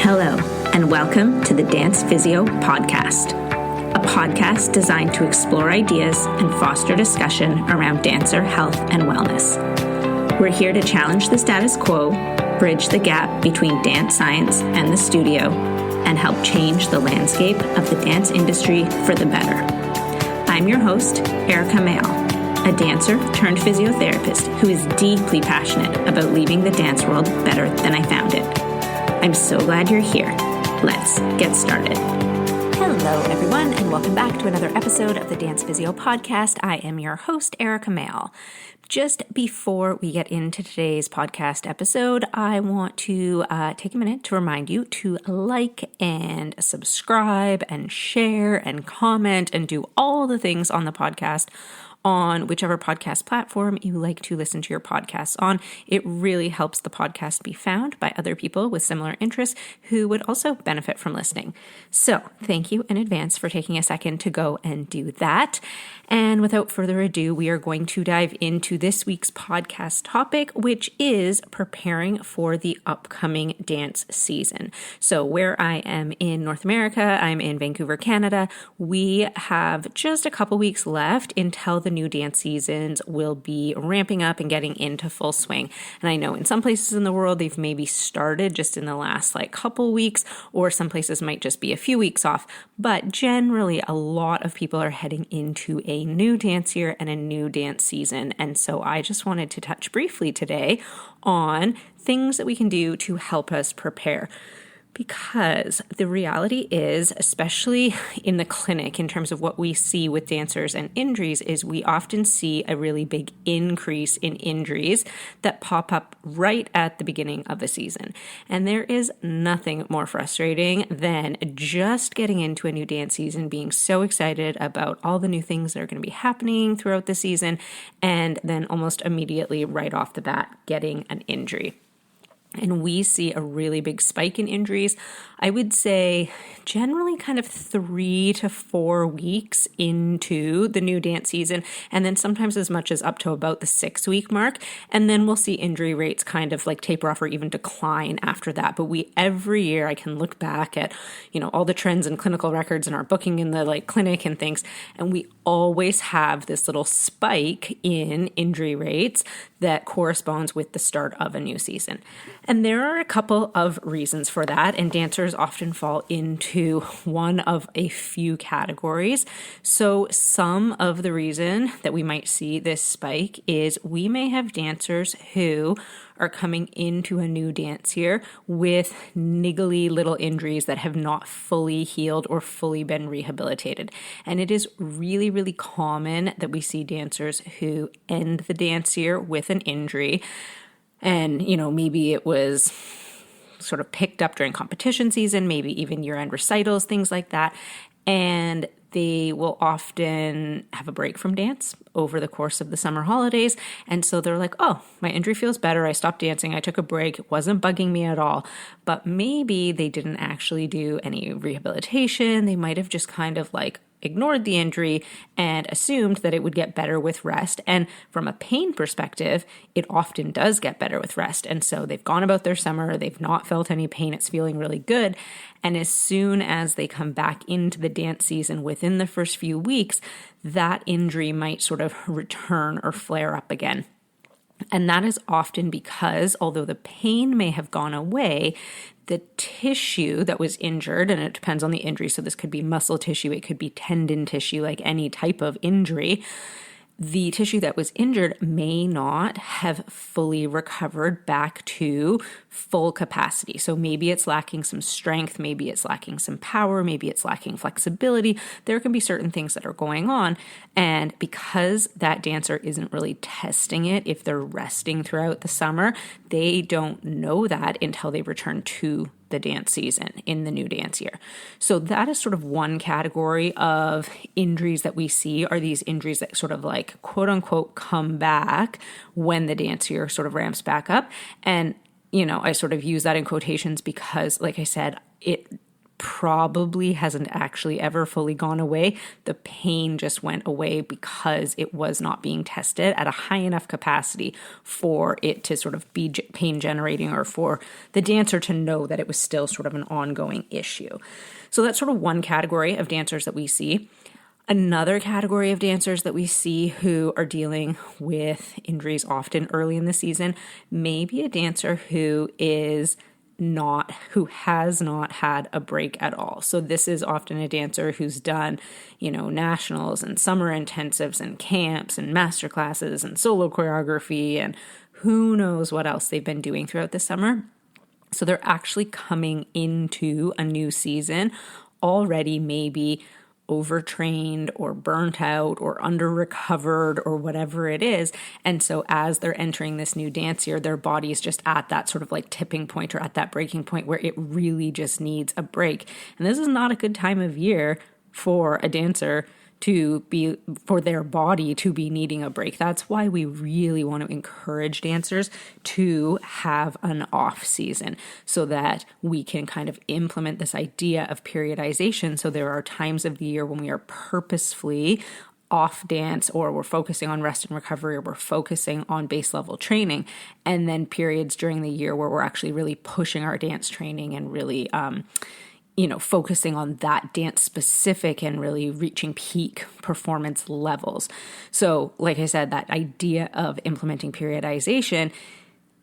Hello, and welcome to the Dance Physio Podcast, a podcast designed to explore ideas and foster discussion around dancer health and wellness. We're here to challenge the status quo, bridge the gap between dance science and the studio, and help change the landscape of the dance industry for the better. I'm your host, Erica Mayall, a dancer turned physiotherapist who is deeply passionate about leaving the dance world better than I found it. I'm so glad you're here. Let's get started. Hello, everyone, and welcome back to another episode of the Dance Physio Podcast. I am your host, Erica Mayall. Just before we get into today's podcast episode, I want to take a minute to remind you to like and subscribe and share and comment and do all the things on the podcast on whichever podcast platform you like to listen to your podcasts on. It really helps the podcast be found by other people with similar interests who would also benefit from listening. So thank you in advance for taking a second to go and do that. And without further ado, we are going to dive into this week's podcast topic, which is preparing for the upcoming dance season. So where I am in North America, I'm in Vancouver, Canada. We have just a couple weeks left until the new dance seasons will be ramping up and getting into full swing. And I know in some places in the world, they've maybe started just in the last couple weeks, or some places might just be a few weeks off. But generally, a lot of people are heading into a new dance year and a new dance season. And so I just wanted to touch briefly today on things that we can do to help us prepare. Because the reality is, especially in the clinic, in terms of what we see with dancers and injuries, is we often see a really big increase in injuries that pop up right at the beginning of a season. And there is nothing more frustrating than just getting into a new dance season, being so excited about all the new things that are going to be happening throughout the season, and then almost immediately right off the bat getting an injury. And we see a really big spike in injuries. I would say generally kind of 3 to 4 weeks into the new dance season, and then sometimes as much as up to about the 6-week mark. And then we'll see injury rates kind of taper off or even decline after that. But every year I can look back at, all the trends and clinical records and our booking in the clinic and things. And we always have this little spike in injury rates that corresponds with the start of a new season. And there are a couple of reasons for that, and dancers often fall into one of a few categories. So some of the reason that we might see this spike is we may have dancers who are coming into a new dance year with niggly little injuries that have not fully healed or fully been rehabilitated. And it is really, really common that we see dancers who end the dance year with an injury. And, maybe it was sort of picked up during competition season, maybe even year-end recitals, things like that. And they will often have a break from dance over the course of the summer holidays. And so they're like, oh, my injury feels better. I stopped dancing. I took a break. It wasn't bugging me at all. But maybe they didn't actually do any rehabilitation. They might have just kind of ignored the injury and assumed that it would get better with rest. And from a pain perspective, it often does get better with rest. And so they've gone about their summer, they've not felt any pain, it's feeling really good. And as soon as they come back into the dance season within the first few weeks, that injury might sort of return or flare up again. And that is often because, although the pain may have gone away, the tissue that was injured, and it depends on the injury, so this could be muscle tissue, it could be tendon tissue, like any type of injury, the tissue that was injured may not have fully recovered back to full capacity. So maybe it's lacking some strength, maybe it's lacking some power, maybe it's lacking flexibility. There can be certain things that are going on. And because that dancer isn't really testing it, if they're resting throughout the summer, they don't know that until they return to the dance season in the new dance year. So that is sort of one category of injuries that we see, are these injuries that sort of quote unquote come back when the dance year sort of ramps back up. And, I sort of use that in quotations because, like I said, it probably hasn't actually ever fully gone away. The pain just went away because it was not being tested at a high enough capacity for it to sort of be pain generating, or for the dancer to know that it was still sort of an ongoing issue. So that's sort of one category of dancers that we see. Another category of dancers that we see who are dealing with injuries often early in the season may be a dancer who has not had a break at all. So this is often a dancer who's done, nationals and summer intensives and camps and master classes and solo choreography and who knows what else they've been doing throughout the summer. So they're actually coming into a new season already maybe overtrained or burnt out or under-recovered or whatever it is. And so as they're entering this new dance year, their body is just at that sort of like tipping point or at that breaking point where it really just needs a break. And this is not a good time of year for a dancer for their body to be needing a break. That's why we really want to encourage dancers to have an off season so that we can kind of implement this idea of periodization. So there are times of the year when we are purposefully off dance, or we're focusing on rest and recovery, or we're focusing on base level training, and then periods during the year where we're actually really pushing our dance training and really focusing on that dance specific and really reaching peak performance levels. So like I said, that idea of implementing periodization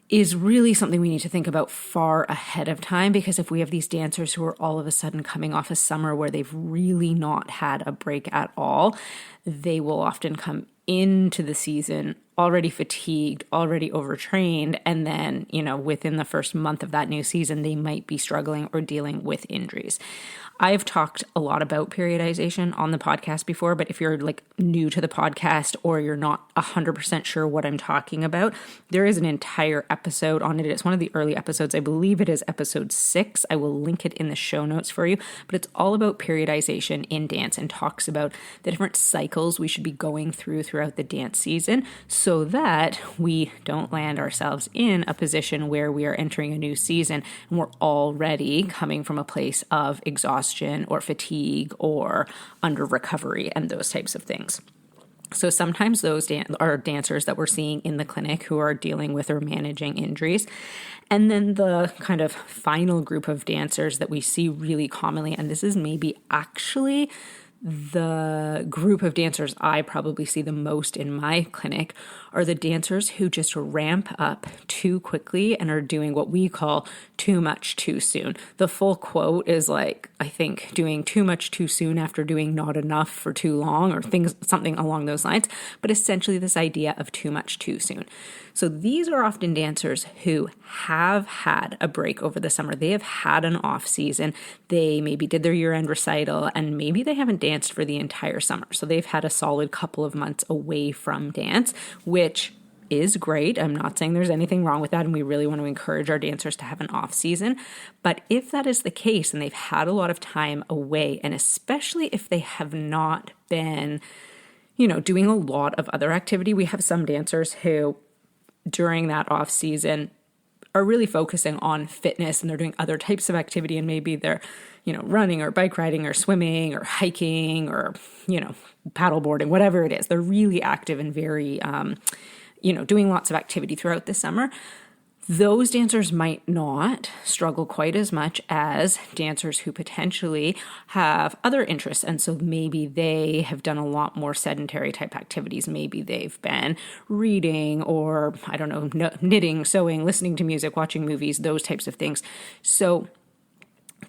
is really something we need to think about far ahead of time, because if we have these dancers who are all of a sudden coming off a summer where they've really not had a break at all, they will often come into the season already fatigued, already overtrained, and then, within the first month of that new season, they might be struggling or dealing with injuries. I've talked a lot about periodization on the podcast before, but if you're like new to the podcast or you're not 100% sure what I'm talking about, there is an entire episode on it. It's one of the early episodes. I believe it is episode 6. I will link it in the show notes for you, but it's all about periodization in dance and talks about the different cycles we should be going throughout the dance season so that we don't land ourselves in a position where we are entering a new season and we're already coming from a place of exhaustion or fatigue or under recovery and those types of things. So sometimes those are dancers that we're seeing in the clinic who are dealing with or managing injuries. And then the kind of final group of dancers that we see really commonly, and this is maybe actually the group of dancers I probably see the most in my clinic, are the dancers who just ramp up too quickly and are doing what we call too much too soon. The full quote is like, I think, doing too much too soon after doing not enough for too long, or something along those lines, but essentially this idea of too much too soon. So these are often dancers who have had a break over the summer. They have had an off season. They maybe did their year-end recital and maybe they haven't danced for the entire summer. So they've had a solid couple of months away from dance, which is great. I'm not saying there's anything wrong with that, and we really want to encourage our dancers to have an off season. But if that is the case and they've had a lot of time away, and especially if they have not been, doing a lot of other activity, we have some dancers who during that off season are really focusing on fitness and they're doing other types of activity, and maybe they're, running or bike riding or swimming or hiking or, paddleboarding, whatever it is. They're really active and very, doing lots of activity throughout the summer. Those dancers might not struggle quite as much as dancers who potentially have other interests. And so maybe they have done a lot more sedentary type activities. Maybe they've been reading or, knitting, sewing, listening to music, watching movies, those types of things. So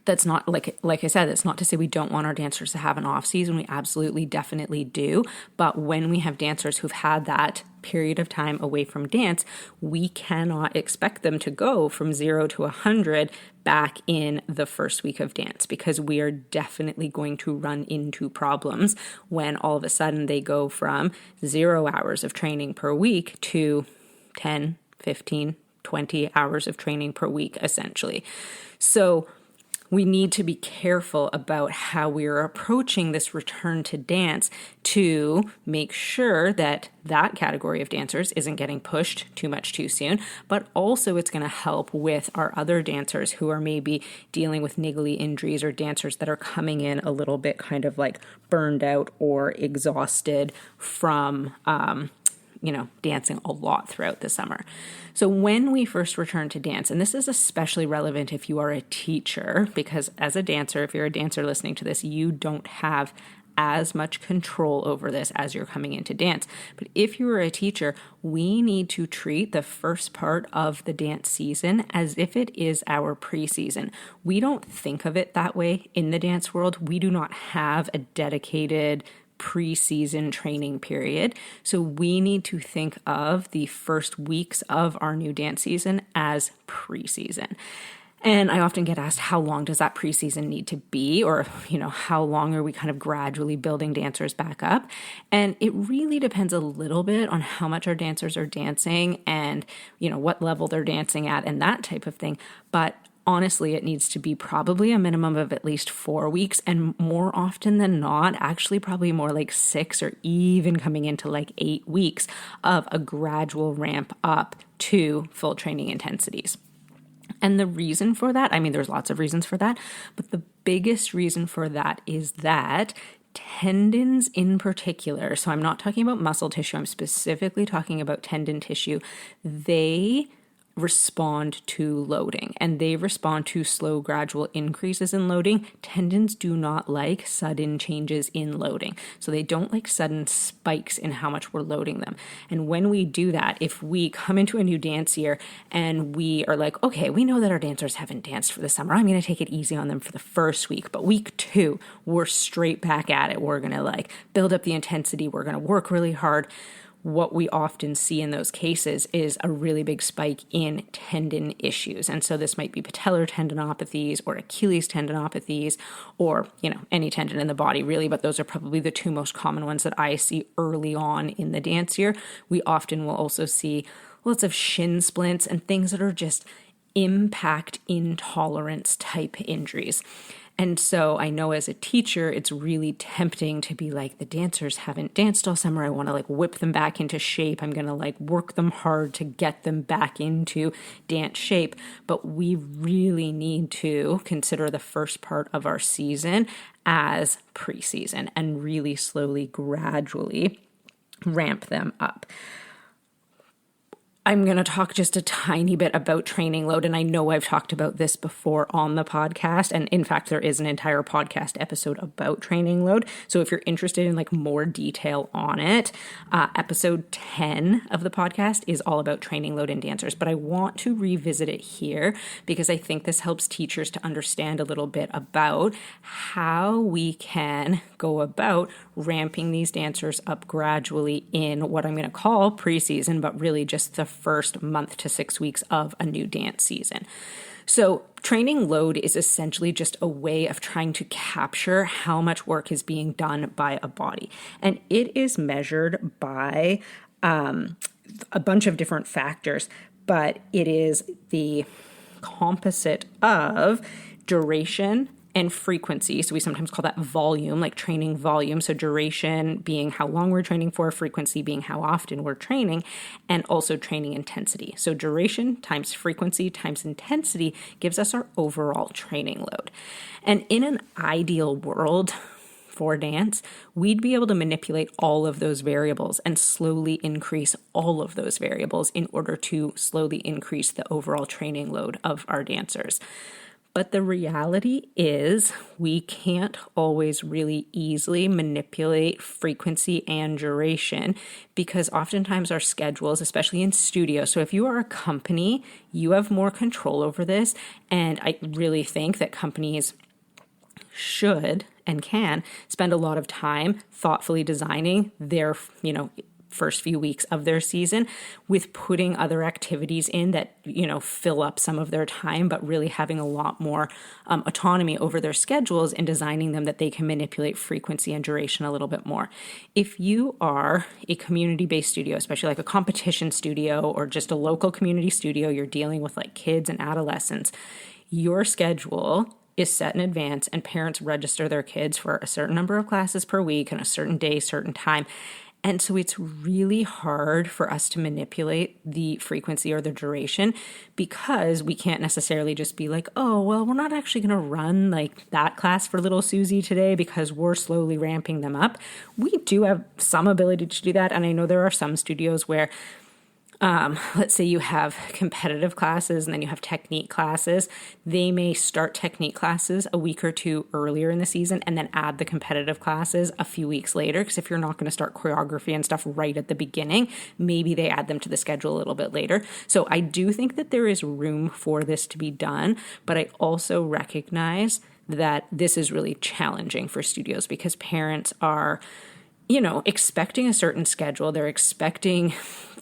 that's not, like I said, it's not to say we don't want our dancers to have an off season. We absolutely, definitely do. But when we have dancers who've had that period of time away from dance, we cannot expect them to go from 0 to 100 back in the first week of dance, because we are definitely going to run into problems when all of a sudden they go from 0 hours of training per week to 10, 15, 20 hours of training per week, essentially. So we need to be careful about how we are approaching this return to dance to make sure that that category of dancers isn't getting pushed too much too soon, but also it's going to help with our other dancers who are maybe dealing with niggly injuries, or dancers that are coming in a little bit kind of like burned out or exhausted from dancing a lot throughout the summer. So when we first return to dance, and this is especially relevant if you are a teacher, because as a dancer, if you're a dancer listening to this, you don't have as much control over this as you're coming into dance. But if you are a teacher, we need to treat the first part of the dance season as if it is our preseason. We don't think of it that way in the dance world. We do not have a dedicated preseason training period. So we need to think of the first weeks of our new dance season as preseason. And I often get asked, how long does that preseason need to be? Or, how long are we kind of gradually building dancers back up? And it really depends a little bit on how much our dancers are dancing and, what level they're dancing at and that type of thing. But honestly, it needs to be probably a minimum of at least 4 weeks, and more often than not, actually probably more like 6 or even coming into like 8 weeks of a gradual ramp up to full training intensities. And the reason for that, there's lots of reasons for that, but the biggest reason for that is that tendons in particular, so I'm not talking about muscle tissue, I'm specifically talking about tendon tissue, they respond to loading, and they respond to slow, gradual increases in loading. Tendons do not like sudden changes in loading. So they don't like sudden spikes in how much we're loading them. And when we do that, if we come into a new dance year and we are like, okay, we know that our dancers haven't danced for the summer, I'm going to take it easy on them for the first week. But week 2, we're straight back at it. We're going to build up the intensity. We're going to work really hard. What we often see in those cases is a really big spike in tendon issues. And so this might be patellar tendinopathies or Achilles tendinopathies, or, any tendon in the body really, but those are probably the 2 most common ones that I see early on in the dance year. We often will also see lots of shin splints and things that are just impact intolerance type injuries. And so I know as a teacher, it's really tempting to be like, the dancers haven't danced all summer. I want to whip them back into shape. I'm going to work them hard to get them back into dance shape. But we really need to consider the first part of our season as preseason and really slowly, gradually ramp them up. I'm going to talk just a tiny bit about training load. And I know I've talked about this before on the podcast. And in fact, there is an entire podcast episode about training load. So if you're interested in more detail on it, episode 10 of the podcast is all about training load in dancers. But I want to revisit it here because I think this helps teachers to understand a little bit about how we can go about ramping these dancers up gradually in what I'm going to call preseason, but really just the first month to 6 weeks of a new dance season. So training load is essentially just a way of trying to capture how much work is being done by a body. And it is measured by a bunch of different factors, but it is the composite of duration and frequency. So we sometimes call that volume, training volume. So duration being how long we're training for, frequency being how often we're training, and also training intensity. So duration times frequency times intensity gives us our overall training load. And in an ideal world for dance, we'd be able to manipulate all of those variables and slowly increase all of those variables in order to slowly increase the overall training load of our dancers. But the reality is we can't always really easily manipulate frequency and duration because oftentimes our schedules, especially in studio, so if you are a company, you have more control over this. And I really think that companies should and can spend a lot of time thoughtfully designing their, first few weeks of their season with putting other activities in that, fill up some of their time, but really having a lot more autonomy over their schedules and designing them that they can manipulate frequency and duration a little bit more. If you are a community-based studio, especially a competition studio or just a local community studio, you're dealing with kids and adolescents, your schedule is set in advance, and parents register their kids for a certain number of classes per week and a certain day, certain time. And so it's really hard for us to manipulate the frequency or the duration, because we can't necessarily just be like, oh, well, we're not actually going to run like that class for little Susie today because we're slowly ramping them up. We do have some ability to do that. And I know there are some studios where let's say you have competitive classes and then you have technique classes. They may start technique classes a week or two earlier in the season and then add the competitive classes a few weeks later. Because if you're not going to start choreography and stuff right at the beginning, maybe they add them to the schedule a little bit later. So I do think that there is room for this to be done, but I also recognize that this is really challenging for studios because parents are, expecting a certain schedule. They're expecting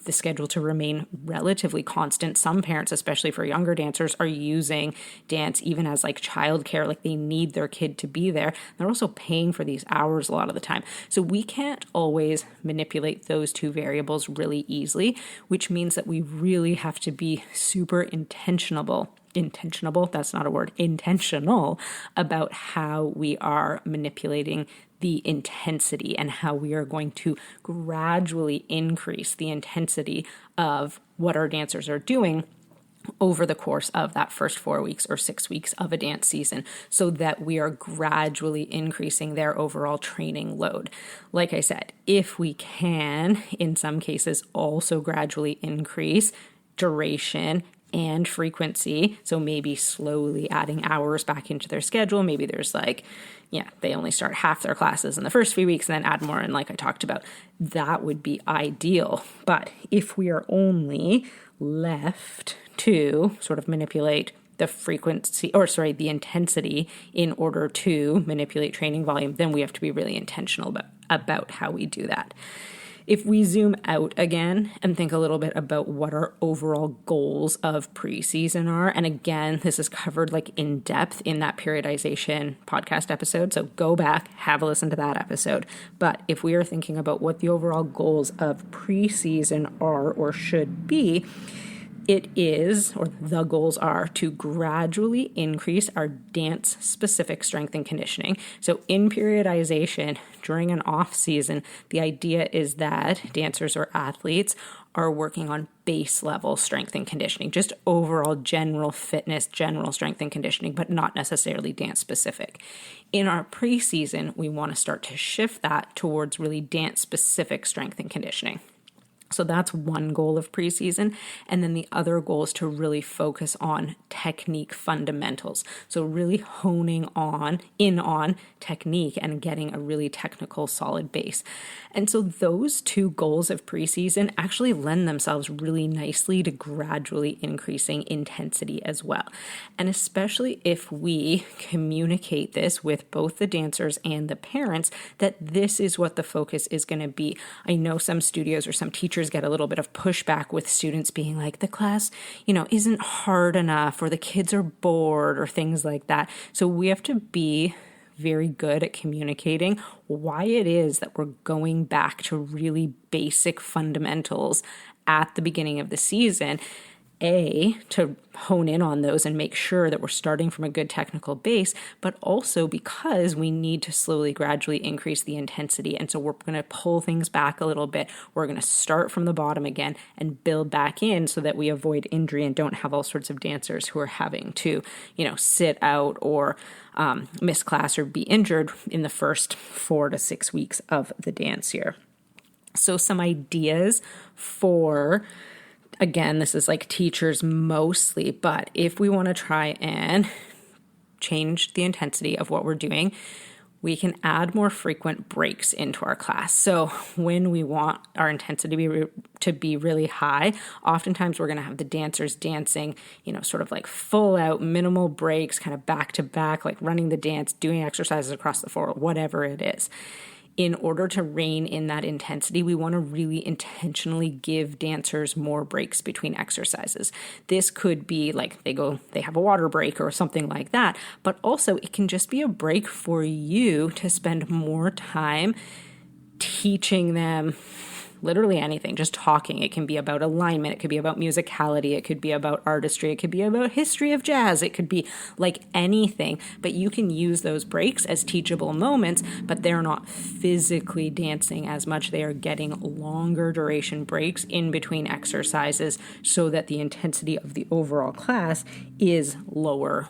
the schedule to remain relatively constant. Some parents, especially for younger dancers, are using dance even as like childcare, like they need their kid to be there. They're also paying for these hours a lot of the time. So we can't always manipulate those two variables really easily, which means that we really have to be super intentional, that's not a word, intentional about how we are manipulating the intensity and how we are going to gradually increase the intensity of what our dancers are doing over the course of that first 4 weeks or 6 weeks of a dance season, so that we are gradually increasing their overall training load. Like I said, if we can, in some cases, also gradually increase duration and frequency. So maybe slowly adding hours back into their schedule. Maybe there's they only start half their classes in the first few weeks and then add more in, like I talked about. That would be ideal. But if we are only left to sort of manipulate the the intensity in order to manipulate training volume, then we have to be really intentional about how we do that. If we zoom out again and think a little bit about what our overall goals of preseason are, and again, this is covered like in depth in that periodization podcast episode, so go back, have a listen to that episode. But if we are thinking about what the overall goals of preseason are or should be, it is, or the goals are, to gradually increase our dance-specific strength and conditioning. So in periodization, during an off-season, the idea is that dancers or athletes are working on base level strength and conditioning, just overall general fitness, general strength and conditioning, but not necessarily dance-specific. In our preseason, we want to start to shift that towards really dance-specific strength and conditioning. So that's one goal of preseason. And then the other goal is to really focus on technique fundamentals. So really honing in on technique and getting a really technical, solid base. And so those two goals of preseason actually lend themselves really nicely to gradually increasing intensity as well. And especially if we communicate this with both the dancers and the parents, that this is what the focus is going to be. I know some studios or some teachers get a little bit of pushback with students being like, the class, isn't hard enough, or the kids are bored, or things like that. So we have to be very good at communicating why it is that we're going back to really basic fundamentals at the beginning of the season. To hone in on those and make sure that we're starting from a good technical base, but also because we need to slowly, gradually increase the intensity. And so we're going to pull things back a little bit. We're going to start from the bottom again and build back in so that we avoid injury and don't have all sorts of dancers who are having to, sit out or miss class or be injured in the first 4 to 6 weeks of the dance year. So some ideas for, again, this is like teachers mostly, but if we want to try and change the intensity of what we're doing, we can add more frequent breaks into our class. So when we want our intensity to be really high, oftentimes we're going to have the dancers dancing, sort of like full out, minimal breaks, kind of back to back, like running the dance, doing exercises across the floor, whatever it is. In order to rein in that intensity, we want to really intentionally give dancers more breaks between exercises. This could be like they have a water break or something like that, but also it can just be a break for you to spend more time teaching them literally anything, just talking. It can be about alignment. It could be about musicality. It could be about artistry. It could be about history of jazz. It could be like anything, but you can use those breaks as teachable moments, but they're not physically dancing as much. They are getting longer duration breaks in between exercises so that the intensity of the overall class is lower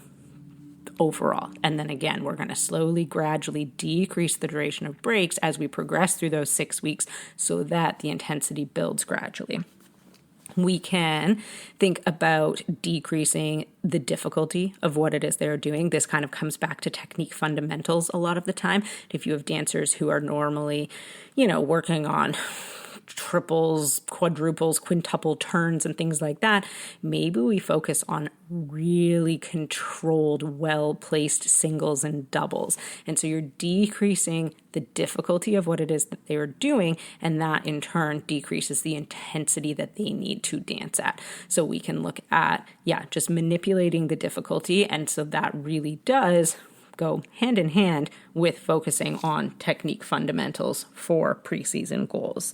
overall. And then again, we're going to slowly, gradually decrease the duration of breaks as we progress through those 6 weeks so that the intensity builds gradually. We can think about decreasing the difficulty of what it is they're doing. This kind of comes back to technique fundamentals a lot of the time. If you have dancers who are normally, working on triples, quadruples, quintuple turns and things like that, maybe we focus on really controlled, well-placed singles and doubles. And so you're decreasing the difficulty of what it is that they are doing, and that in turn decreases the intensity that they need to dance at. So we can look at, just manipulating the difficulty, and so that really does go hand in hand with focusing on technique fundamentals for preseason goals.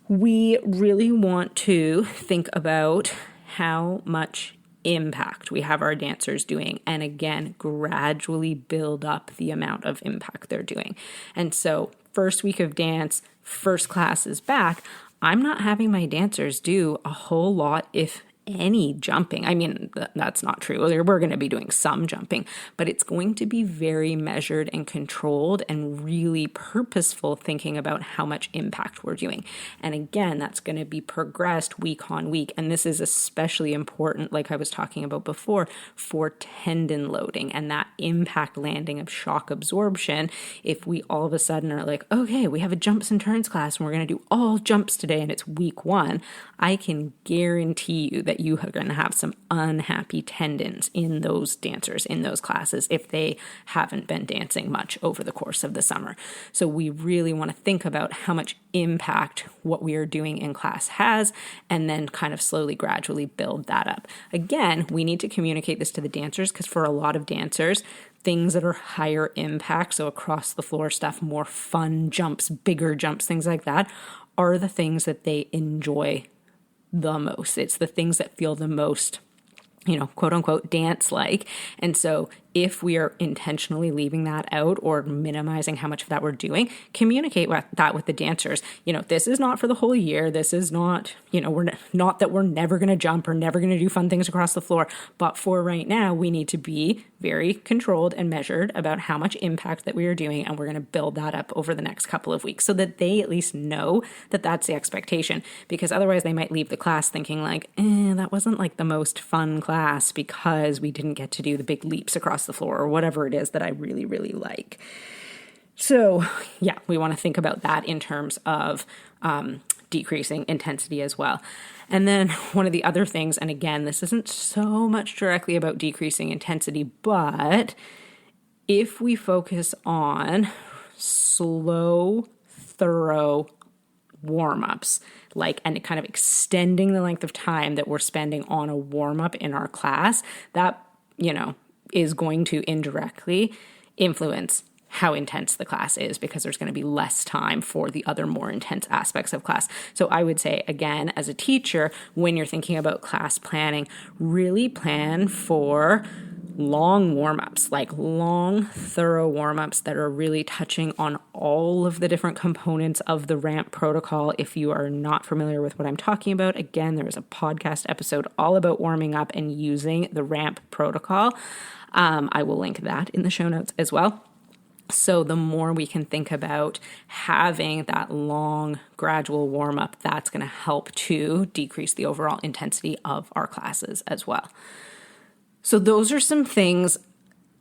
We really want to think about how much impact we have our dancers doing, and again, gradually build up the amount of impact they're doing. And so first week of dance, first class is back, I'm not having my dancers do a whole lot, if any, jumping. I mean, that's not true. We're going to be doing some jumping, but it's going to be very measured and controlled and really purposeful, thinking about how much impact we're doing. And again, that's going to be progressed week on week. And this is especially important, like I was talking about before, for tendon loading and that impact landing of shock absorption. If we all of a sudden are like, okay, we have a jumps and turns class and we're going to do all jumps today and it's week 1, I can guarantee you that you are going to have some unhappy tendons in those dancers, in those classes, if they haven't been dancing much over the course of the summer. So we really want to think about how much impact what we are doing in class has, and then kind of slowly, gradually build that up. Again, we need to communicate this to the dancers, because for a lot of dancers, things that are higher impact, so across the floor stuff, more fun jumps, bigger jumps, things like that, are the things that they enjoy the most. It's the things that feel the most, quote unquote, dance-like. And so if we are intentionally leaving that out or minimizing how much of that we're doing, communicate that with the dancers. This is not for the whole year. This is not, we're not that we're never going to jump or never going to do fun things across the floor. But for right now, we need to be very controlled and measured about how much impact that we are doing. And we're going to build that up over the next couple of weeks so that they at least know that that's the expectation. Because otherwise they might leave the class thinking like, that wasn't like the most fun class because we didn't get to do the big leaps across the floor or whatever it is that I really, really like. So we want to think about that in terms of decreasing intensity as well. And then one of the other things, and again, this isn't so much directly about decreasing intensity, but if we focus on slow, thorough warm-ups, and kind of extending the length of time that we're spending on a warm-up in our class, that, is going to indirectly influence how intense the class is, because there's going to be less time for the other more intense aspects of class. So I would say, again, as a teacher, when you're thinking about class planning, really plan for long warm-ups, long, thorough warm-ups that are really touching on all of the different components of the ramp protocol. If you are not familiar with what I'm talking about, again, there is a podcast episode all about warming up and using the ramp protocol. I will link that in the show notes as well. So the more we can think about having that long, gradual warm-up, that's going to help to decrease the overall intensity of our classes as well. So those are some things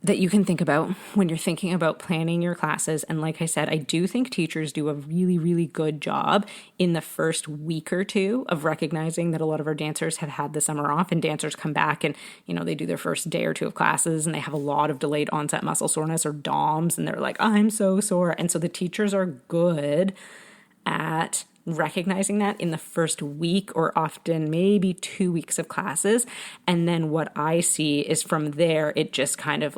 that you can think about when you're thinking about planning your classes. And like I said, I do think teachers do a really, really good job in the first week or two of recognizing that a lot of our dancers have had the summer off, and dancers come back and, they do their first day or two of classes and they have a lot of delayed onset muscle soreness or DOMS, and they're like, I'm so sore. And so the teachers are good at recognizing that in the first week or often maybe 2 weeks of classes. And then what I see is from there, it just kind of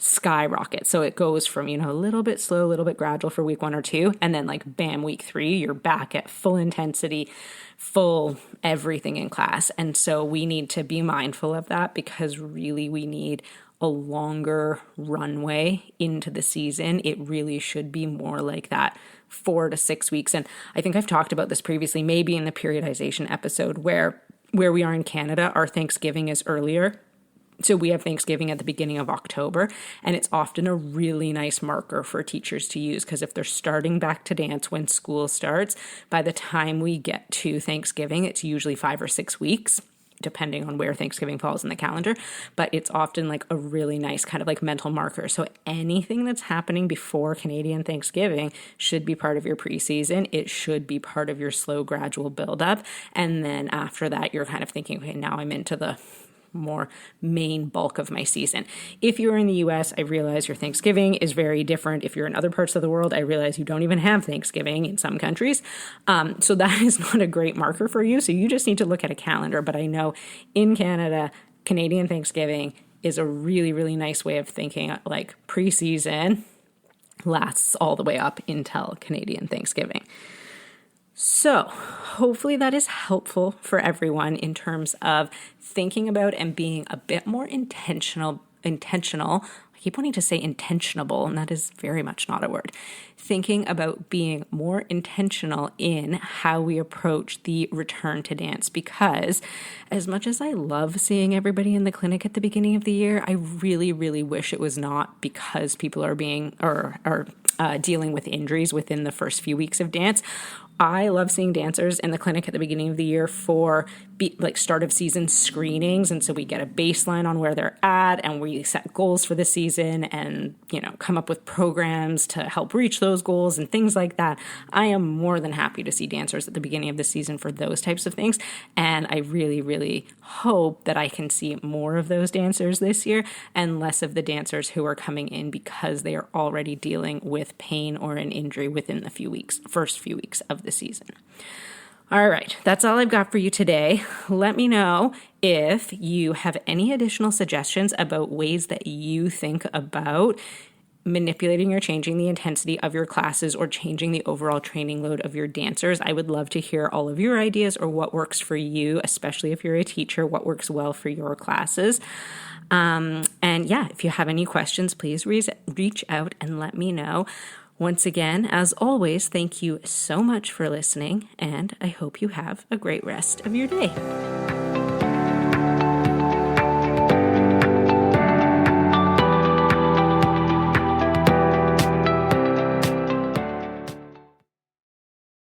skyrocket. So it goes from, a little bit slow, a little bit gradual for week 1 or 2, and then like bam, week 3, you're back at full intensity, full everything in class. And so we need to be mindful of that, because really we need a longer runway into the season. It really should be more like that 4 to 6 weeks. And I think I've talked about this previously, maybe in the periodization episode, where we are in Canada, our Thanksgiving is earlier. So we have Thanksgiving at the beginning of October, and it's often a really nice marker for teachers to use, because if they're starting back to dance when school starts, by the time we get to Thanksgiving, it's usually 5 or 6 weeks, depending on where Thanksgiving falls in the calendar, but it's often like a really nice kind of like mental marker. So anything that's happening before Canadian Thanksgiving should be part of your preseason. It should be part of your slow, gradual buildup. And then after that, you're kind of thinking, okay, now I'm into the more main bulk of my season. If you're in the US, I realize your Thanksgiving is very different. If you're in other parts of the world, I realize you don't even have Thanksgiving in some countries. So that is not a great marker for you. So you just need to look at a calendar. But I know in Canada, Canadian Thanksgiving is a really, really nice way of thinking. Like preseason lasts all the way up until Canadian Thanksgiving. So hopefully that is helpful for everyone in terms of thinking about and being a bit more intentional. I keep wanting to say intentionable, and that is very much not a word. Thinking about being more intentional in how we approach the return to dance, because as much as I love seeing everybody in the clinic at the beginning of the year, I really, really wish it was not because people are dealing with injuries within the first few weeks of dance. I love seeing dancers in the clinic at the beginning of the year for start of season screenings. And so we get a baseline on where they're at, and we set goals for the season and, come up with programs to help reach those goals and things like that. I am more than happy to see dancers at the beginning of the season for those types of things. And I really, really hope that I can see more of those dancers this year and less of the dancers who are coming in because they are already dealing with pain or an injury within the first few weeks of the season. All right, that's all I've got for you today. Let me know if you have any additional suggestions about ways that you think about manipulating or changing the intensity of your classes or changing the overall training load of your dancers. I would love to hear all of your ideas or what works for you, especially if you're a teacher, what works well for your classes. If you have any questions, please reach out and let me know. Once again, as always, thank you so much for listening, and I hope you have a great rest of your day.